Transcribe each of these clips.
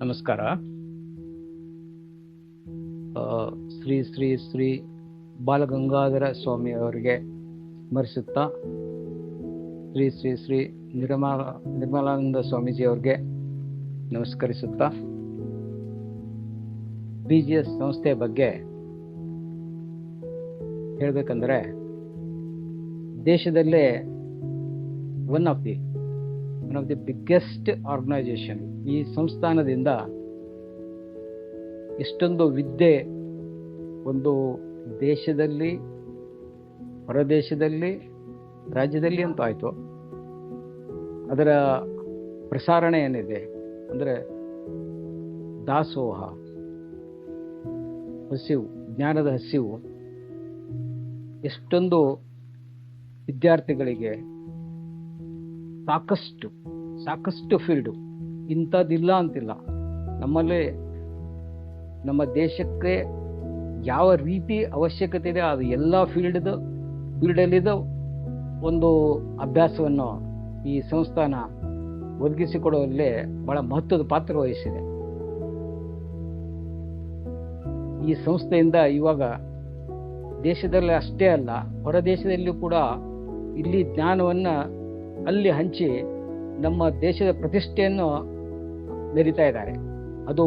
ನಮಸ್ಕಾರ. ಶ್ರೀ ಶ್ರೀ ಶ್ರೀ ಬಾಲಗಂಗಾಧರ ಸ್ವಾಮಿ ಅವರಿಗೆ ಸ್ಮರಿಸುತ್ತಾ, ಶ್ರೀ ಶ್ರೀ ಶ್ರೀ ನಿರ್ಮಲಾನಂದ ಸ್ವಾಮೀಜಿ ಅವ್ರಿಗೆ ನಮಸ್ಕರಿಸುತ್ತಾ, BGS ಸಂಸ್ಥೆ ಬಗ್ಗೆ ಹೇಳಬೇಕಂದ್ರೆ, ದೇಶದಲ್ಲೇ one of the biggest organization. ಈ ಸಂಸ್ಥಾನದಿಂದ ಎಷ್ಟೊಂದು ವಿದ್ಯೆ ಒಂದು ದೇಶದಲ್ಲಿ, ಹೊರದೇಶದಲ್ಲಿ, ರಾಜ್ಯದಲ್ಲಿ ಅಂತ ಆಯಿತು. ಅದರ ಪ್ರಸಾರಣೆ ಏನಿದೆ ಅಂದರೆ ದಾಸೋಹ, ಹಸಿವು, ಜ್ಞಾನದ ಹಸಿವು ಎಷ್ಟೊಂದು ವಿದ್ಯಾರ್ಥಿಗಳಿಗೆ ಸಾಕಷ್ಟು ಫೀಲ್ಡು, ಇಂಥದ್ದಿಲ್ಲ ಅಂತಿಲ್ಲ. ನಮ್ಮಲ್ಲಿ ನಮ್ಮ ದೇಶಕ್ಕೆ ಯಾವ ರೀತಿ ಅವಶ್ಯಕತೆ ಇದೆ ಅದು ಎಲ್ಲ ಫೀಲ್ಡಲ್ಲಿದ್ದ ಒಂದು ಅಭ್ಯಾಸವನ್ನು ಈ ಸಂಸ್ಥಾನ ಒದಗಿಸಿಕೊಡುವಲ್ಲಿ ಬಹಳ ಮಹತ್ವದ ಪಾತ್ರ ವಹಿಸಿದೆ. ಈ ಸಂಸ್ಥೆಯಿಂದ ಇವಾಗ ದೇಶದಲ್ಲಿ ಅಷ್ಟೇ ಅಲ್ಲ, ಹೊರ ದೇಶದಲ್ಲಿಯೂ ಕೂಡ ಇಲ್ಲಿ ಜ್ಞಾನವನ್ನು ಅಲ್ಲಿ ಹಂಚಿ ನಮ್ಮ ದೇಶದ ಪ್ರತಿಷ್ಠೆಯನ್ನು ಮೆರಿತಾ ಇದ್ದಾರೆ. ಅದು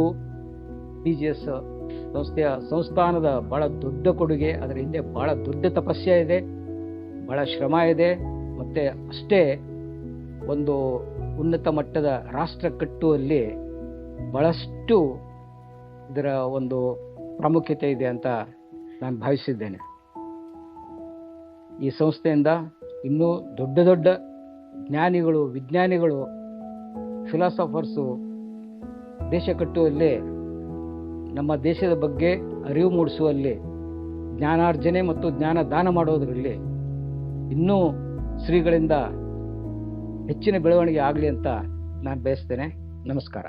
BGS ಸಂಸ್ಥಾನದ ಬಹಳ ದೊಡ್ಡ ಕೊಡುಗೆ. ಅದರ ಹಿಂದೆ ಬಹಳ ದೊಡ್ಡ ತಪಸ್ಯ ಇದೆ, ಬಹಳ ಶ್ರಮ ಇದೆ, ಮತ್ತು ಅಷ್ಟೇ ಒಂದು ಉನ್ನತ ಮಟ್ಟದ ರಾಷ್ಟ್ರ ಕಟ್ಟುವಲ್ಲಿ ಬಹಳಷ್ಟು ಇದರ ಒಂದು ಪ್ರಾಮುಖ್ಯತೆ ಇದೆ ಅಂತ ನಾನು ಭಾವಿಸಿದ್ದೇನೆ. ಈ ಸಂಸ್ಥೆಯಿಂದ ಇನ್ನೂ ದೊಡ್ಡ ಜ್ಞಾನಿಗಳು, ವಿಜ್ಞಾನಿಗಳು, ಫಿಲಾಸಫರ್ಸು ದೇಶ ಕಟ್ಟುವಲ್ಲಿ, ನಮ್ಮ ದೇಶದ ಬಗ್ಗೆ ಅರಿವು ಮೂಡಿಸುವಲ್ಲಿ, ಜ್ಞಾನಾರ್ಜನೆ ಮತ್ತು ಜ್ಞಾನ ದಾನ ಮಾಡೋದರಲ್ಲಿ ಇನ್ನೂ ಶ್ರೀಗಳಿಂದ ಹೆಚ್ಚಿನ ಬೆಳವಣಿಗೆ ಆಗಲಿ ಅಂತ ನಾನು ಬಯಸ್ತೇನೆ. ನಮಸ್ಕಾರ.